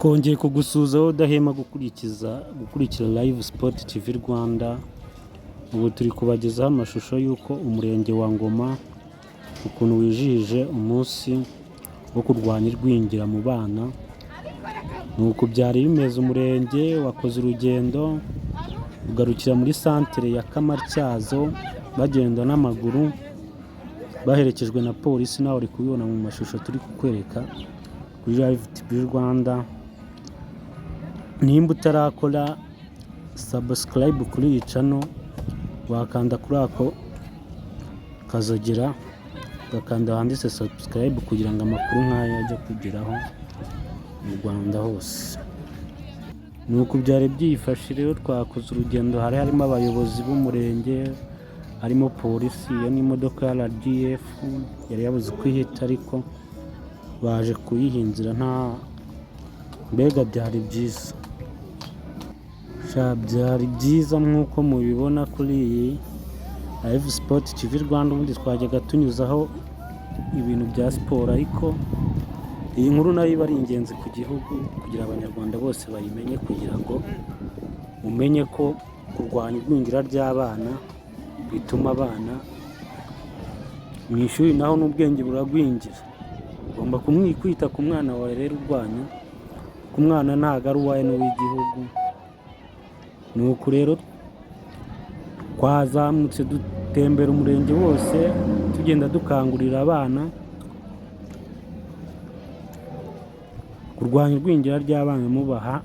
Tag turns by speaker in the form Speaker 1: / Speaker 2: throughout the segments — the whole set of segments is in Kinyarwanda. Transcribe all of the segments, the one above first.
Speaker 1: twongeye kugusuhuzaho udahema gukurikira Live Sport TV Rwanda. Ubu turi kubagezaho amashusho y'uko umurenge wa Ngoma ukuntu wijihije umunsi wo kurwanya igwingira mu bana. Nuko byari bimeze, umurenge wakoze urugendo ugarukira muri santere ya Kamatyazo bagenda n'amaguru baherekejwe na polisi. Nawe uri kubibona mu mashusho turi kukwereka kuri Live TV Rwanda. Nimba utarakora subscribe kuri iyi channel, wakanda kuri ako kazogera ugakanda handitse subscribe kugira ngo amakuru nk'aya ajya kugeraho mu Rwanda hose. Nuko byari byifashe rero, twakoze urugendo, harimo abayobozi b'umurenge, harimo polisi, iyo n'imodoka ya RDF yari yabuze kwihita ariko baje kuyihinzira nta mbega. Byari byiza, byari byiza nk'uko mubibona kuri iyi Live Sport TV Rwanda. Ubundi twajyaga tunyuzaho ibintu bya siporo, ariko iyi nkuru nayo iba ari ingenzi ku gihugu kugira abanyarwanda bose bayimenye, kugira ngo umenye ko kurwanya igwingira ry'abana bituma abana mu ishuri naho n'ubwenge buragwingira. Ugomba kwita ku mwana wawe rero urwanya ku mwana, ntago ari uwawe n'uw'igihugu. Nuko rero twazamutse dutembera umurenge wose tugenda dukangurira abana kurwanya igwingira ry'abana, mubaha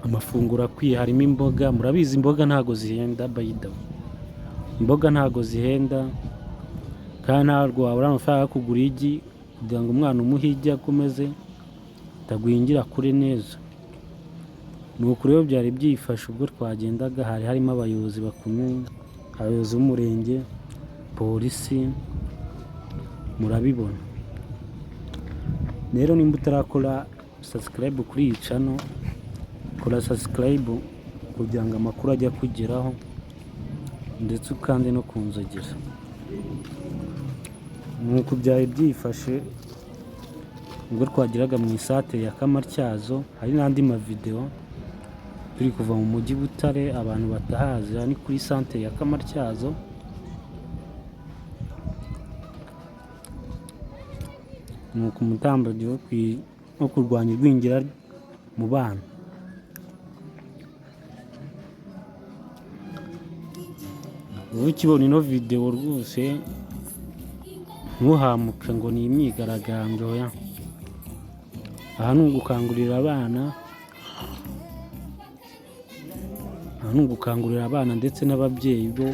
Speaker 1: amafunguro akwiye. Harimo imboga, murabizi imboga ntago zihenda, imboga ntago zihenda, kandi ntabwo wabura amafaranga yo kugura igi kugira ngo umwana umuhe igi akomeze atagwingira kure neza. Nuko rero byari byifashe ubwo twagendaga, harimo abayobozi bakomeye, abayobozi b'umurenge, polisi, murabibona. Rero nimba utarakora subscribe kuri iyi channel, kora subscribe kugira ngo amakuru ajya kugeraho, ndetse ukande no kunzogera. Nuko byari byifashe ubwo twageraga mu isate ya Kamatyazo. Hari n'andi mavideo turi kuva mu mujyi Butare, abantu batahazi ni kuri santere ya Kamatyazo. Nuko umutambaji wo kurwanya igwingira mu bana. Ubu ukibona ino video rwose ntuhamuke ngo ni imyigaragambyo ya. Aha ni ugukangurira abana, ndetse n'ababyeyi bo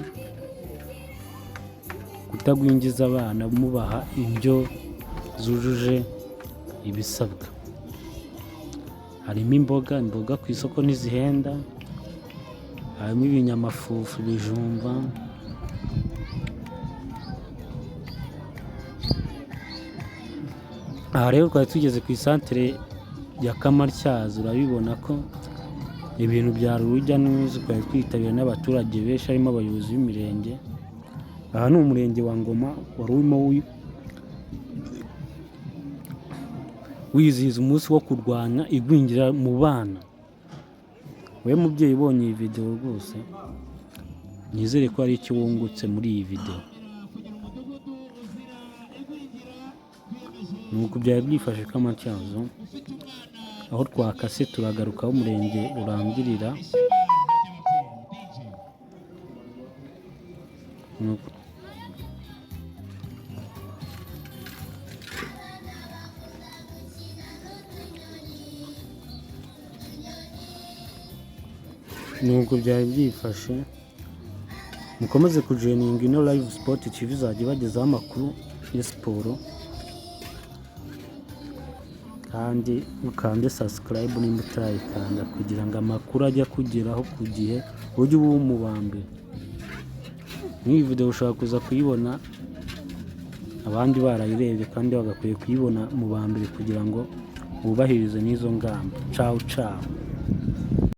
Speaker 1: kutagwingiza abana, mubaha indyo zujuje ibisabwa. Harimo imboga ku isoko ntizihenda, harimo ibinyamafufu, ibijumba, aha rero twari tugeze ku isantere ya Kamatyazo. Urabibona ko ibintu byari urujya n'uruza, twari twitabiriwe n'abaturage benshi, harimo abayobozi b'imirenge. Aha ni umurenge wa Ngoma wari urimo wizihiza umunsi wo kurwanya igwingira mu bana. Wowe mubyeyi ubonye iyi video rwose nizere ko hari icyo wungutse muri iyi video. Nuko byari byifashe Kamatyazo, aho twakase turagaruka aho umurenge urangirira. Nuko byari byifashe. Mukomeze kujoininga ino Live Sport TV, izajya ibagezaho amakuru ya siporo, kandi ukande subscribe nimba utarayikanda kugira ngo amakuru ajya kugeraho ku gihe, ujye uba mu ba mbere. N'iyi video ushobora kuza kuyibona abandi barayirebye, kandi bagakwiye kuyibona mu ba mbere kugira ngo wubahirize n'izo ngamba. Ciao ciao.